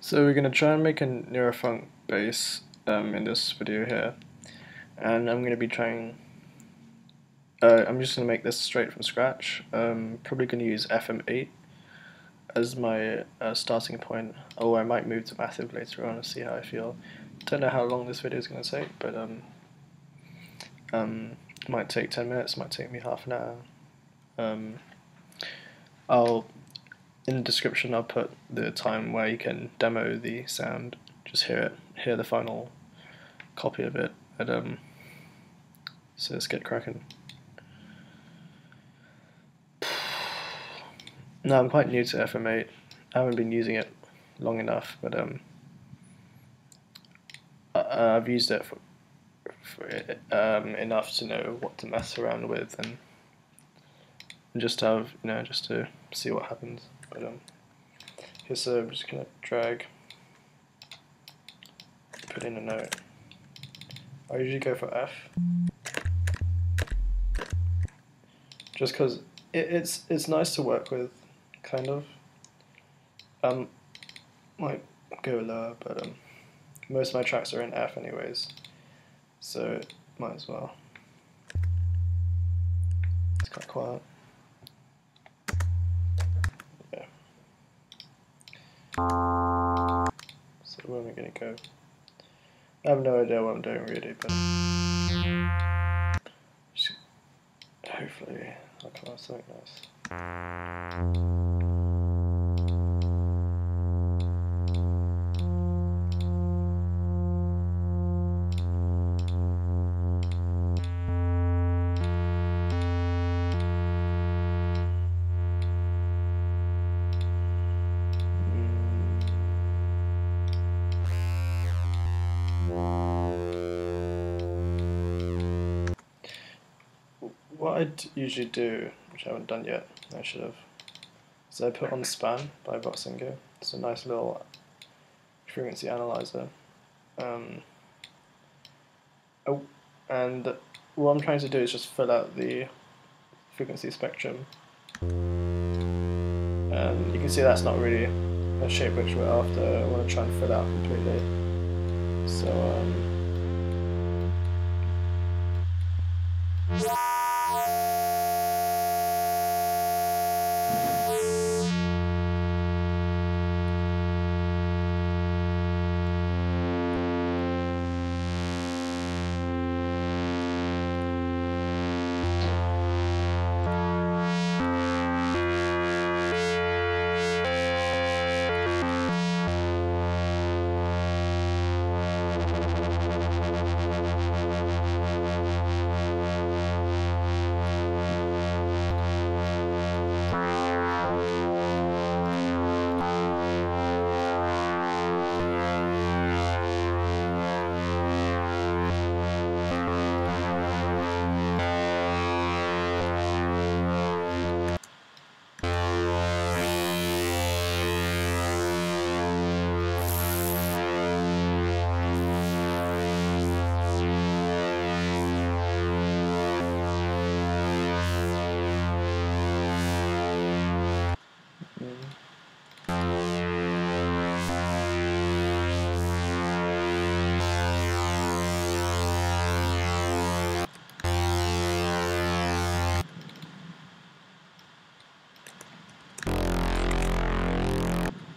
So we're going to try and make a Neurofunk Bass in this video here, and I'm going to be trying, I'm just going to make this straight from scratch. Probably going to use FM8 as my starting point, or I might move to Massive later on and see how I feel. Don't know how long this video is going to take, but it might take 10 minutes, might take me half an hour. In the description I'll put the time where you can demo the sound, just hear the final copy of it, so let's get cracking. No, I'm quite new to FM8, I haven't been using it long enough, but I've used it for enough to know what to mess around with and just have, just to see what happens. But okay, so I'm just gonna drag, put in a note. I usually go for F, just because it's nice to work with, kind of. Might go lower, but most of my tracks are in F anyways, so might as well. It's quite quiet. So where am I going to go? I have no idea what I'm doing really, but hopefully I'll come up with something nice. What I'd usually do, which I haven't done yet, I should have, is I put on Span by Boxingo. It's a nice little frequency analyzer. And what I'm trying to do is just fill out the frequency spectrum. And you can see that's not really a shape which we're after. I want to try and fill out completely. So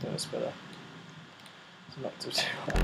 that's better. It's not too hard.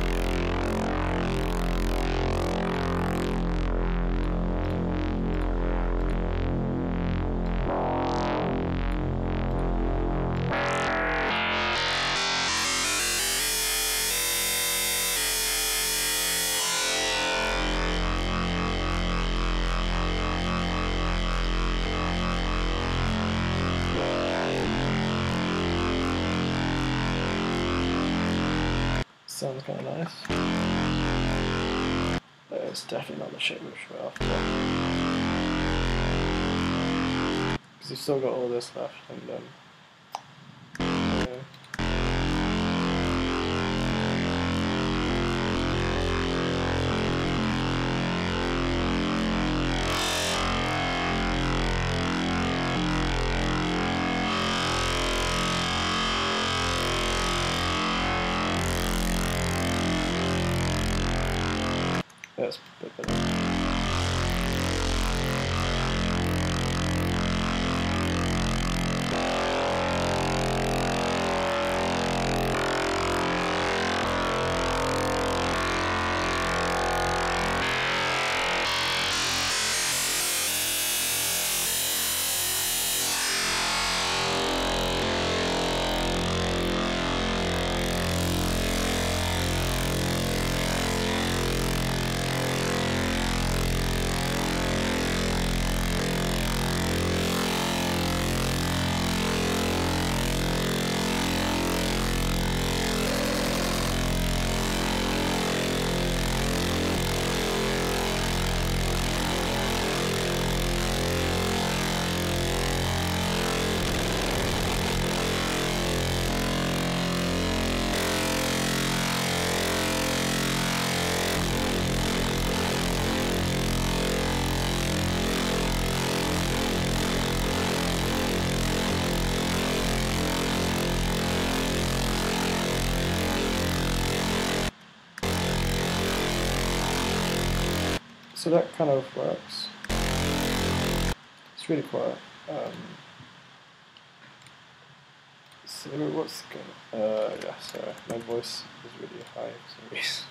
Sounds kind of nice, but it's definitely not the shape which we're after, because you've still got all this left, and That's a bit better. So that kind of works. It's really quiet. So what's going? Yeah, sorry, my voice is really high for some reason.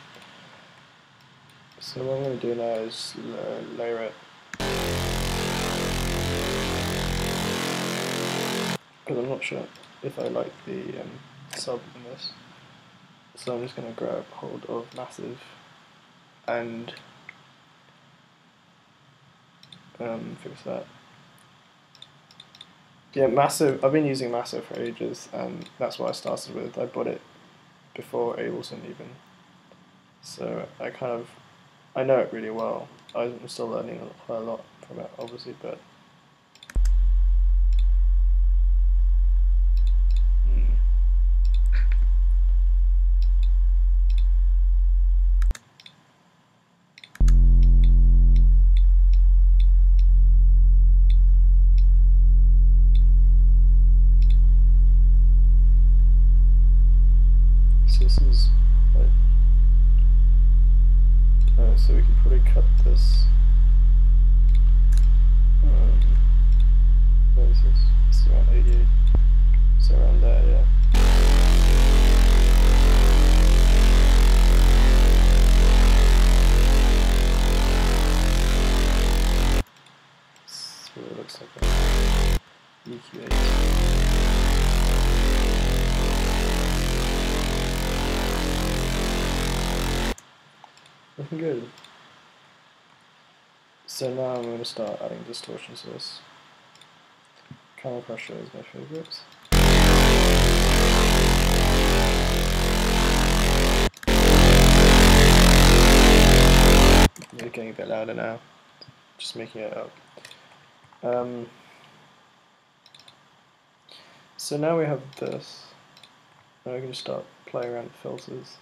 So what I'm going to do now is layer it, because I'm not sure if I like the sub in this. So I'm just going to grab hold of massive and fix that. Yeah, massive. I've been using massive for ages, and that's what I started with. I bought it before Ableton even, so I know it really well. I'm still learning quite a lot from it, obviously, but so this is like, so we can probably cut this. Where is this? It's around 88. So around there, yeah. That's what it looks like. EQ8. Looking good. So now I'm going to start adding distortions to this. Camel Crusher is my favourite. You're getting a bit louder now, just making it up. So now we have this. Now we can just start playing around with filters.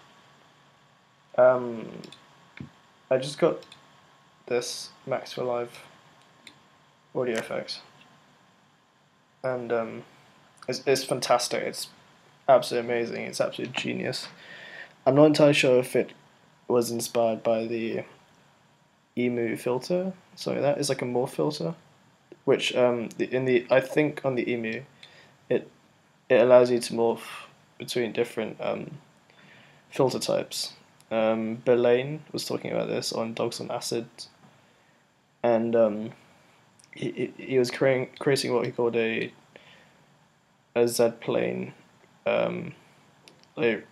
I just got this Max for Live audio effects, and it's fantastic. It's absolutely amazing. It's absolute genius. I'm not entirely sure if it was inspired by the Emu filter. Sorry, that is like a morph filter, which I think on the Emu, it allows you to morph between different filter types. Belaine was talking about this on Dogs on Acid, and he was creating what he called a Z-plane like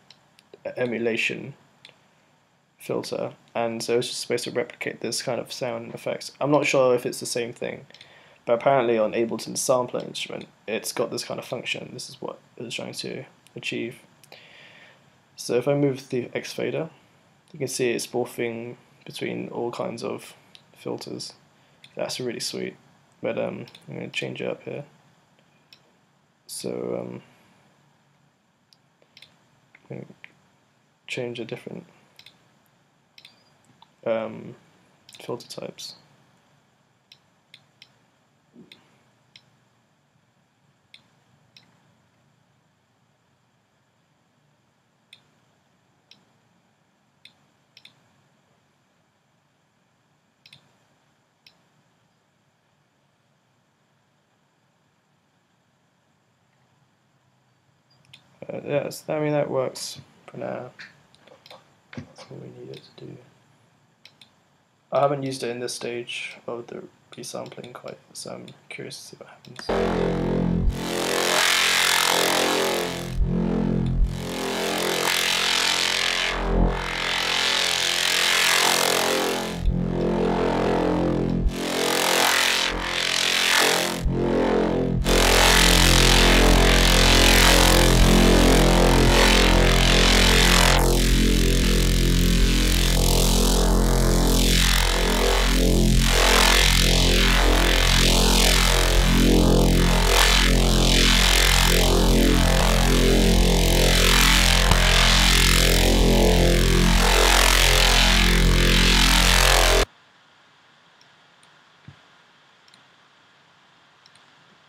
emulation filter, and so it's just supposed to replicate this kind of sound effects. I'm not sure if it's the same thing, but apparently on Ableton's sampler instrument, it's got this kind of function. This is what it was trying to achieve. So if I move the X fader, you can see it's morphing between all kinds of filters. That's really sweet. But I'm going to change it up here. So I'm going to change a different filter types. Yeah, so, I mean, that works for now. That's what we needed to do. I haven't used it in this stage of the resampling quite, so I'm curious to see what happens.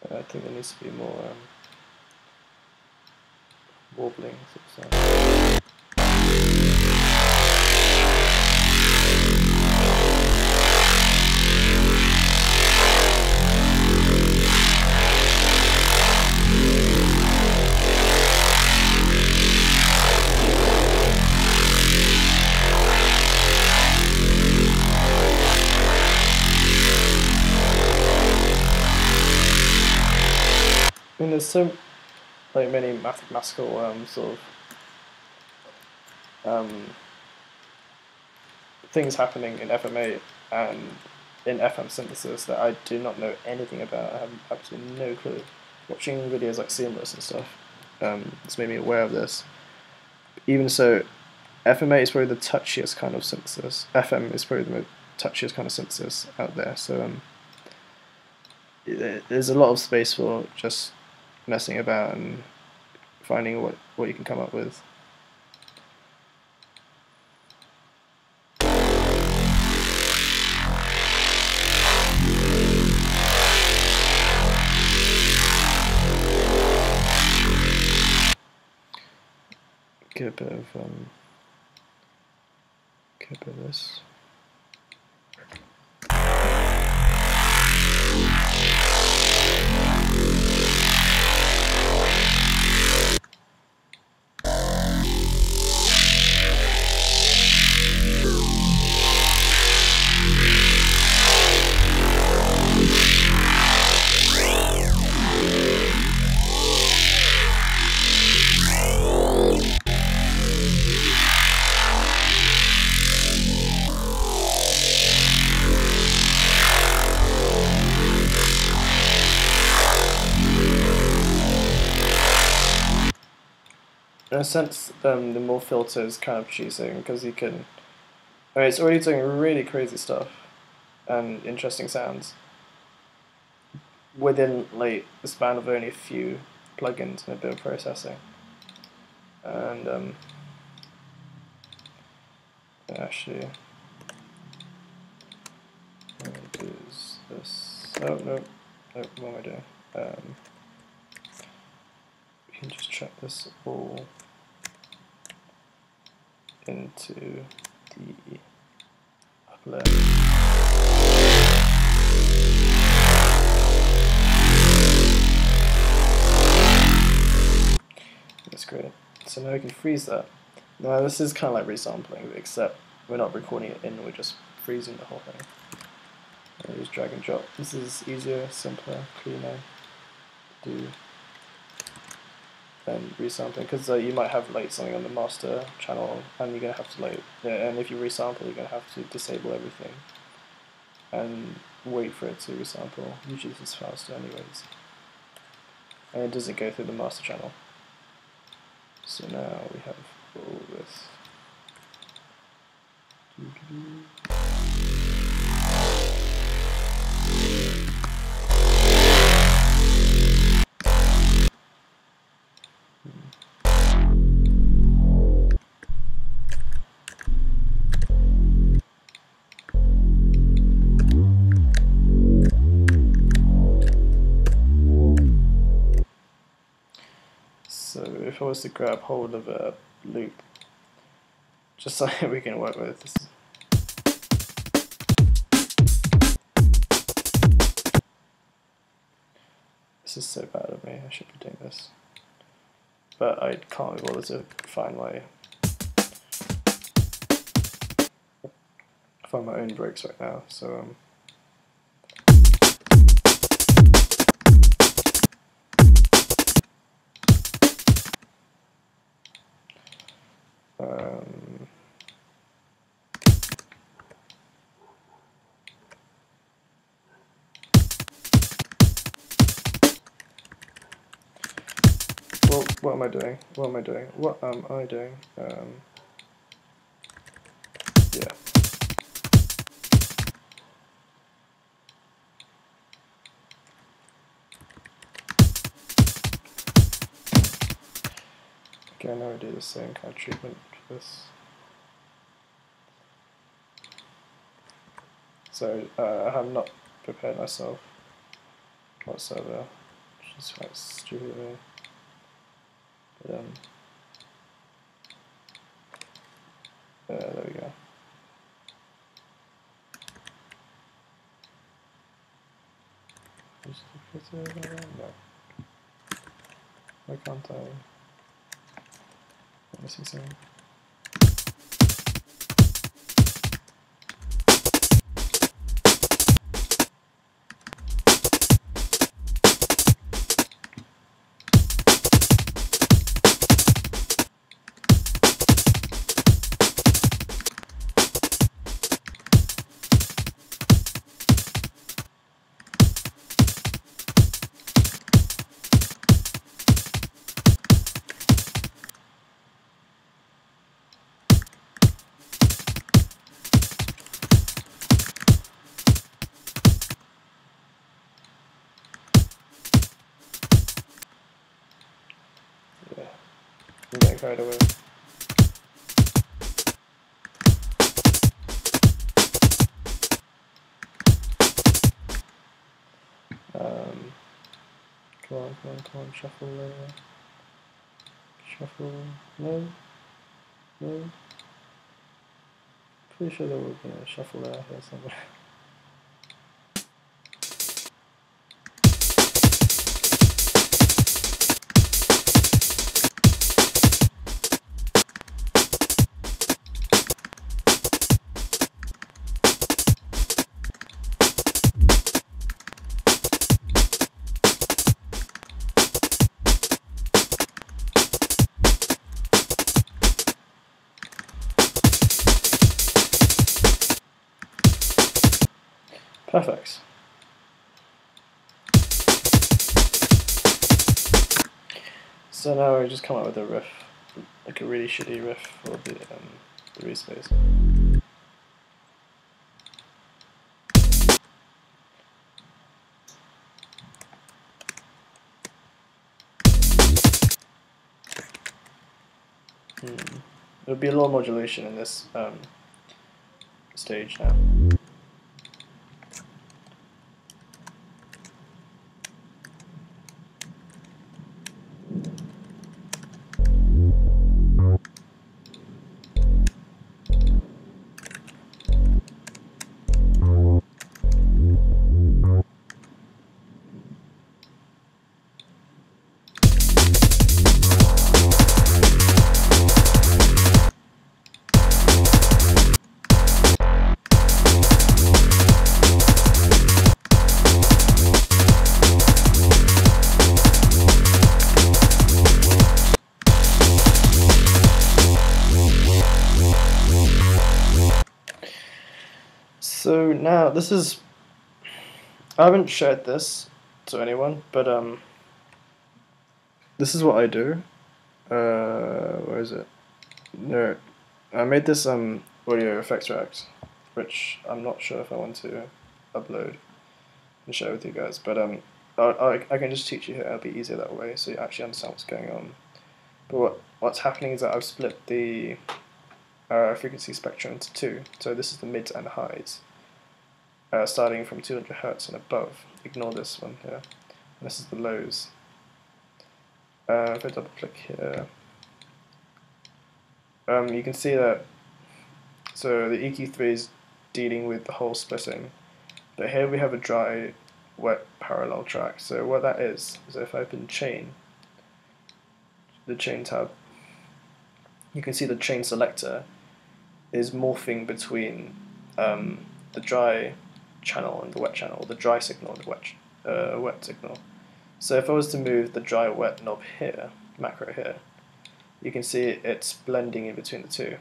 I think there needs to be more warbling sort of sound. I mean, there's so many mathematical sort of things happening in FMA and in FM synthesis that I do not know anything about. I have absolutely no clue. Watching videos like Seamless and stuff, it's made me aware of this. Even so, FMA is probably the touchiest kind of synthesis. FM is probably the most touchiest kind of synthesis out there. So there's a lot of space for just messing about and finding what you can come up with. Get a bit of this. In a sense, the more filter is kind of cheating because you can. I mean, it's already doing really crazy stuff and interesting sounds within like the span of only a few plugins and a bit of processing. And actually, what I do is this. Oh no, what am I doing? We can just chuck this all into the upper layer. That's great. So now we can freeze that. Now this is kind of like resampling, except we're not recording it in, we're just freezing the whole thing. And just drag and drop. This is easier, simpler, cleaner to do than resampling, because you might have like something on the master channel and you're gonna have to and if you resample you're gonna have to disable everything and wait for it to resample. Usually this is faster anyways, and it doesn't go through the master channel. So now we have all this. So if I was to grab hold of a loop, just so we can work with this. This is so bad of me, I should be doing this. but I can't be bothered to find my own breaks right now. So what am I doing? What am I doing? What am I doing? Yeah. Okay, now I do the same kind of treatment for this. So I have not prepared myself whatsoever, which is quite stupid of me. But, there we go. No. Why can't I? Let me see something. Yeah, I'm getting carried away. Come on, shuffle there. Shuffle, no, no. Pretty sure there will be a shuffle there here somewhere. Perfect. So now we just come up with a riff, like a really shitty riff for the respace. There'll be a lot of modulation in this stage now. So now this is, I haven't shared this to anyone, but this is what I do. Where is it? There, I made this audio effects track, which I'm not sure if I want to upload and share with you guys, but I can just teach you here. It'll be easier that way, so you actually understand what's going on. But what's happening is that I've split the frequency spectrum into two. So this is the mids and highs, starting from 200 Hz and above. Ignore this one here. And this is the lows. If I double click here, you can see that. So the EQ3 is dealing with the whole splitting, but here we have a dry, wet parallel track. So what that is if I open chain, the chain tab, you can see the chain selector is morphing between the dry channel and the wet channel, the dry signal and the wet signal. So if I was to move the dry wet knob here, macro here, you can see it's blending in between the two.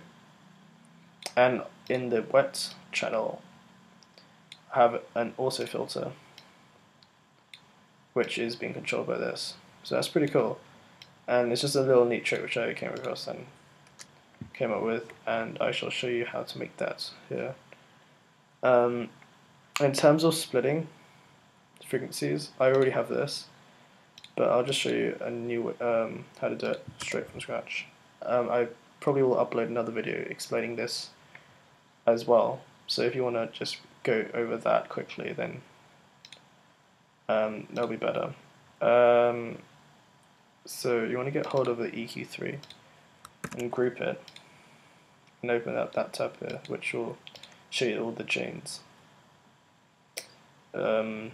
And in the wet channel, I have an auto filter, which is being controlled by this. So that's pretty cool. And it's just a little neat trick which I came across and came up with, and I shall show you how to make that here. In terms of splitting frequencies, I already have this, but I'll just show you a new how to do it straight from scratch. I probably will upload another video explaining this as well, so if you want to just go over that quickly, then that'll be better. So you want to get hold of the EQ3 and group it, and open up that tab here, which will show you all the chains. I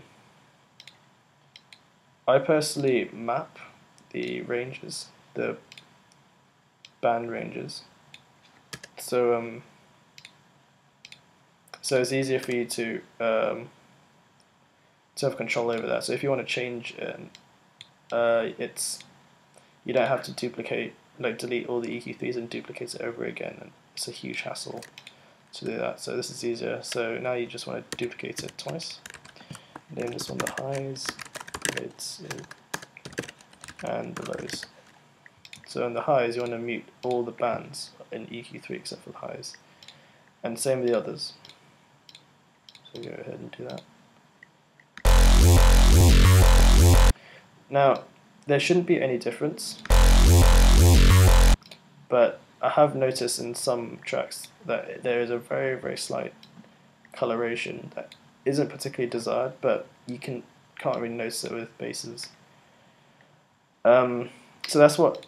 personally map the ranges, the band ranges, so it's easier for you to have control over that. So if you want to change it, you don't have to delete all the EQ3s and duplicate it over again, and it's a huge hassle to do that. So this is easier. So now you just want to duplicate it twice. Name this one the highs, mids, and the lows. So in the highs, you want to mute all the bands in EQ3 except for the highs, and same with the others. So go ahead and do that. Now, there shouldn't be any difference, but I have noticed in some tracks that there is a very, very slight coloration that isn't particularly desired, but you can't really notice it with basses. So that's what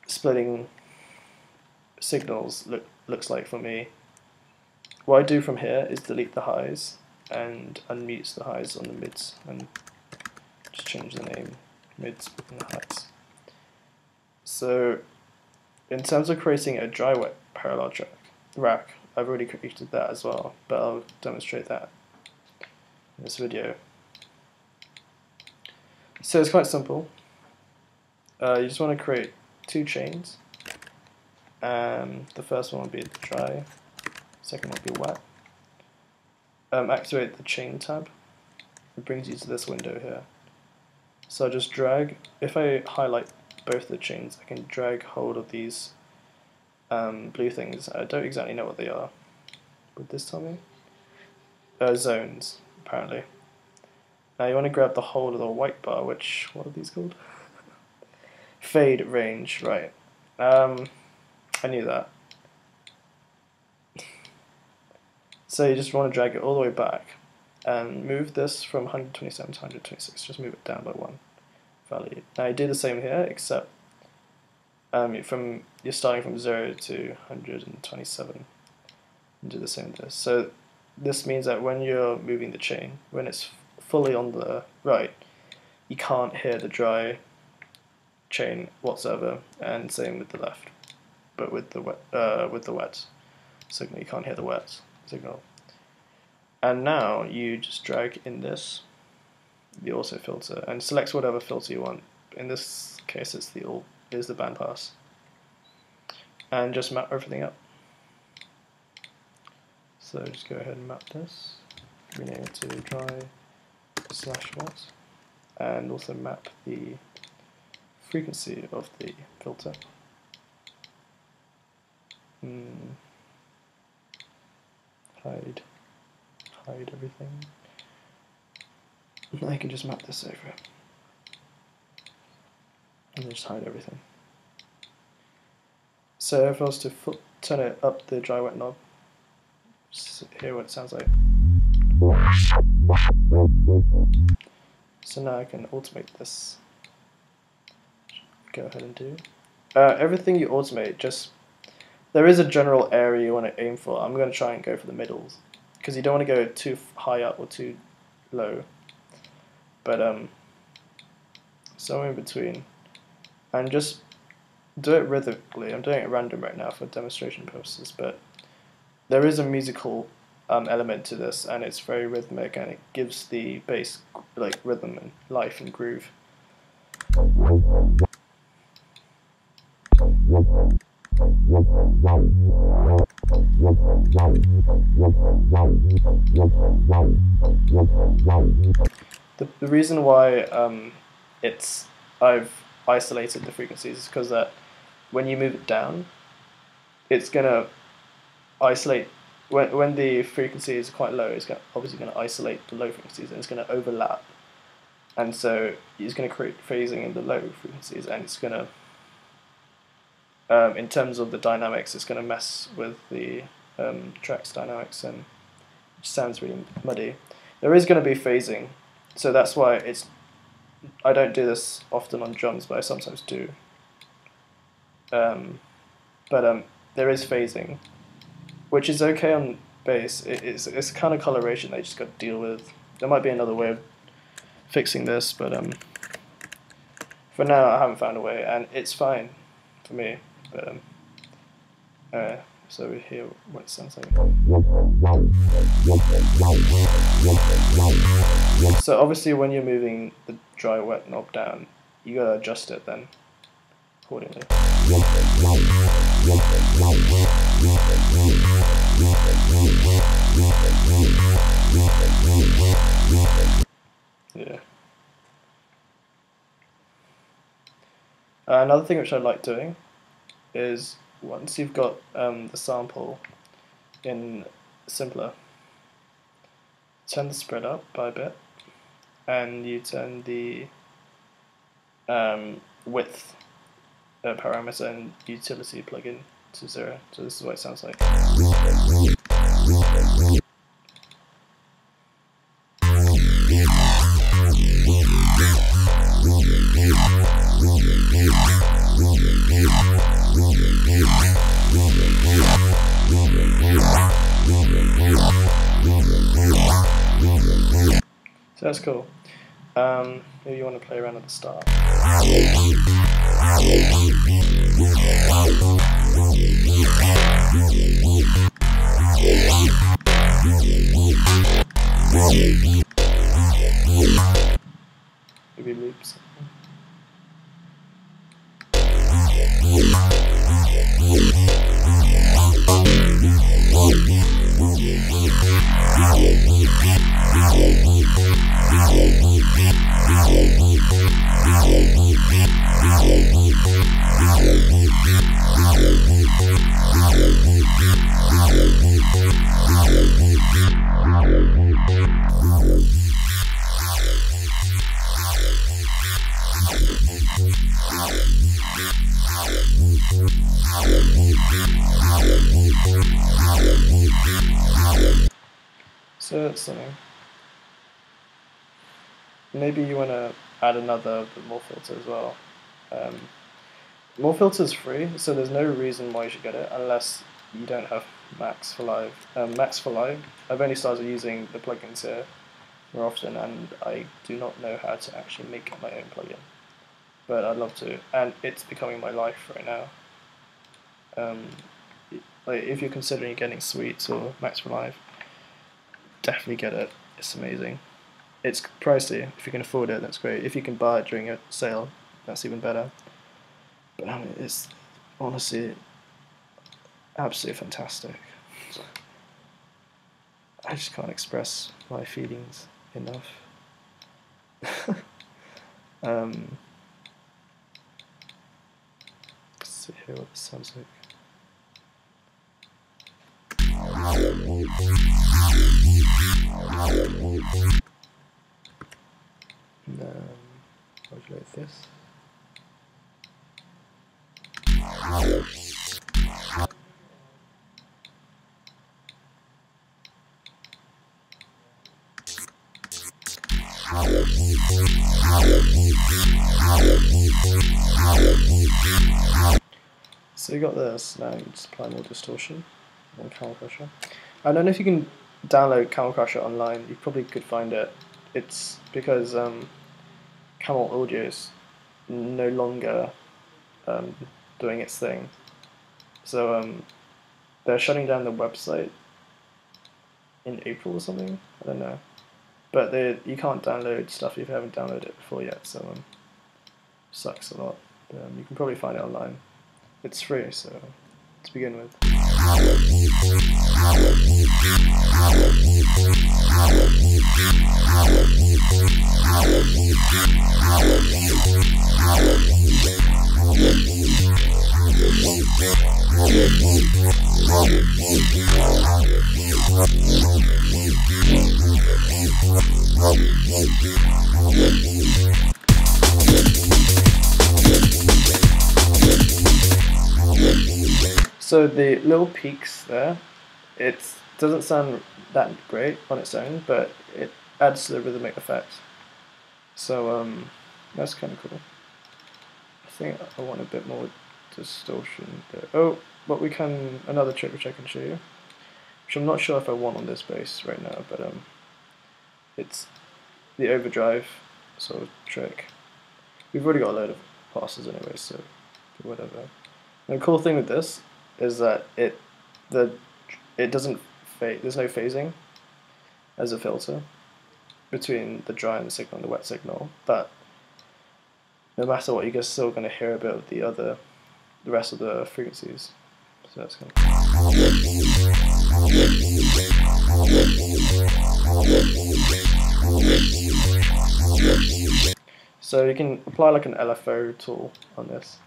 splitting signals looks like for me. What I do from here is delete the highs and unmute the highs on the mids, and just change the name, mids and the highs. So in terms of creating a dry wet parallel rack, I've already created that as well, but I'll demonstrate that in this video. So it's quite simple. You just want to create two chains. The first one will be dry, second one will be wet. Activate the chain tab. It brings you to this window here. So I just drag, if I highlight both the chains, I can drag hold of these blue things. I don't exactly know what they are. Would this tell me? Zones, apparently. Now you want to grab the hold of the white bar, which, what are these called? Fade range, right. I knew that. So you just want to drag it all the way back and move this from 127 to 126, just move it down by one value. Now you do the same here, except you're starting from 0 to 127 and do the same with this. So this means that when you're moving the chain, when it's fully on the right, you can't hear the dry chain whatsoever, and same with the left. But with the wet signal, you can't hear the wet signal. And now you just drag in this, the auto filter, and select whatever filter you want. In this case, it's the bandpass, and just map everything up. So just go ahead and map this, rename it to dry/wet, and also map the frequency of the filter. Hide everything. I can just map this over and just hide everything. So if I was to turn it up the dry wet knob, just hear what it sounds like. So now I can automate this. Go ahead and do. Everything you automate, there is a general area you want to aim for. I'm going to try and go for the middles, because you don't want to go too high up or too low, but somewhere in between. And just do it rhythmically. I'm doing it random right now for demonstration purposes, but there is a musical element to this, and it's very rhythmic, and it gives the bass like rhythm and life and groove. The reason why I've isolated the frequencies is because that when you move it down, it's gonna isolate. When the frequency is quite low, it's obviously going to isolate the low frequencies, and it's going to overlap, and so it's going to create phasing in the low frequencies, and it's going to, in terms of the dynamics, it's going to mess with the track's dynamics, and it sounds really muddy. There is going to be phasing, so that's why I don't do this often on drums, but I sometimes do. But there is phasing, which is okay on bass. It's kind of coloration they just got to deal with. There might be another way of fixing this, but for now I haven't found a way, and it's fine for me. But so we hear what it sounds like. So obviously when you're moving the dry wet knob down, you gotta adjust it then accordingly. Yeah. Another thing which I like doing is once you've got the sample in simpler, turn the spread up by a bit, and you turn the width parameter and utility plugin to 0. So this is what it sounds like. So that's cool. Maybe you want to play around at the start. Maybe loops. So that's something. Maybe you want to add another more filter as well. More filter is free, so there's no reason why you should get it unless you don't have Max for Live. Max for Live, I've only started using the plugins here more often, and I do not know how to actually make my own plugin. But I'd love to, and it's becoming my life right now. Like if you're considering getting Suites or Max for Live, definitely get it. It's amazing. It's pricey. If you can afford it, that's great. If you can buy it during a sale, that's even better. But I mean, it's honestly absolutely fantastic. I just can't express my feelings enough. Let's see here what this sounds like. Modulate this. So you got this, now you just apply more distortion on Camel Crusher. I don't know if you can download Camel Crusher online, you probably could find it. It's because Camel Audio is no longer doing its thing. So they're shutting down the website in April or something. I don't know, but you can't download stuff if you haven't downloaded it before yet. So sucks a lot. You can probably find it online. It's free, so to begin with. So the little peaks there, it doesn't sound that great on its own, but it adds to the rhythmic effect. So that's kind of cool. I think I want a bit more distortion there. Oh, but we can, another trick which I can show you, which I'm not sure if I want on this bass right now, but it's the overdrive sort of trick. We've already got a load of passes anyway, so whatever. And the cool thing with this is that it doesn't fade. There's no phasing as a filter between the dry and the signal and the wet signal, but no matter what, you're still going to hear a bit of the rest of the frequencies. So that's kind of cool. So you can apply like an LFO tool on this,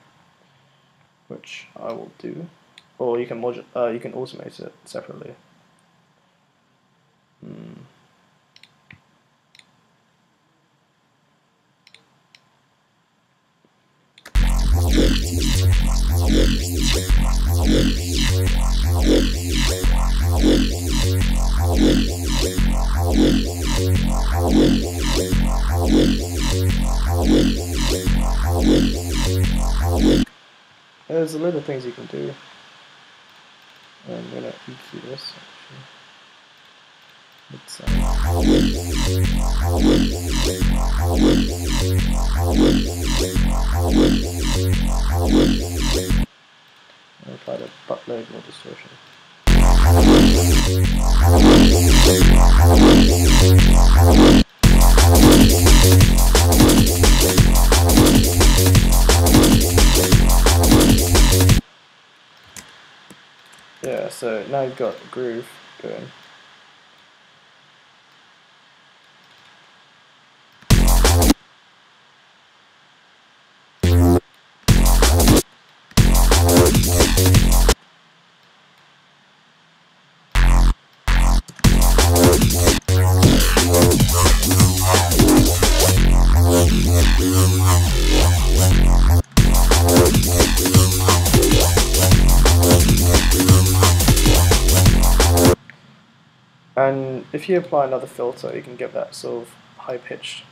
which I will do. Or you can automate it separately. There's a lot of things you can do. I'm gonna EQ this actually. I'll apply the buttload more distortion. Yeah, so now you've got the groove going. And if you apply another filter, you can get that sort of high-pitched,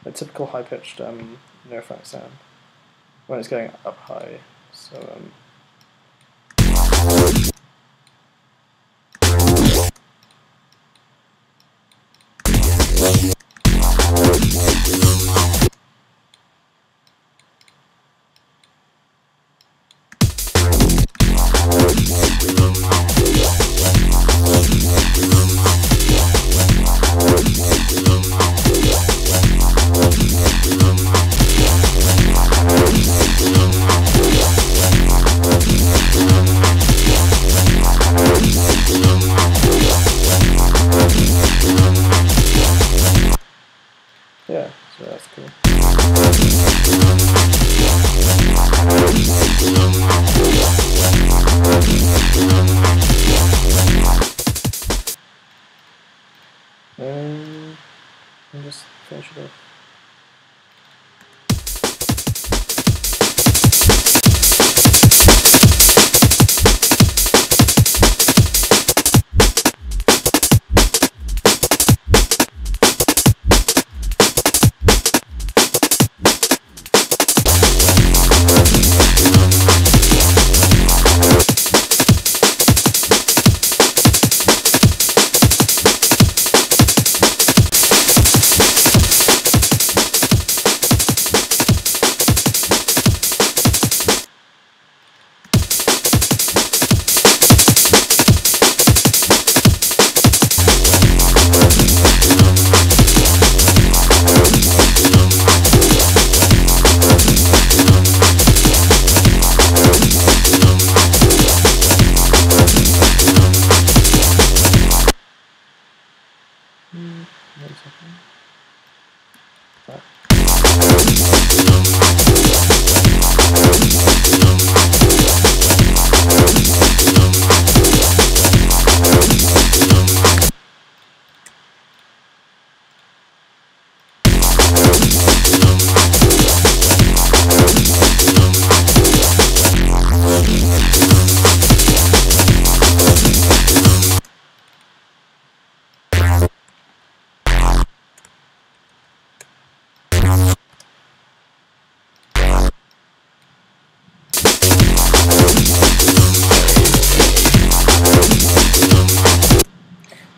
a typical high-pitched neurofunk sound when it's going up high. So yeah, so that's cool.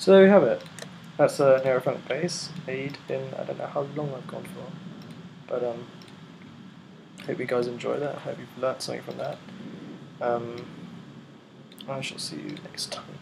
So there we have it. That's a Neurofunk Bass made in, I don't know how long I've gone for, but hope you guys enjoy that. Hope you've learnt something from that. I shall see you next time.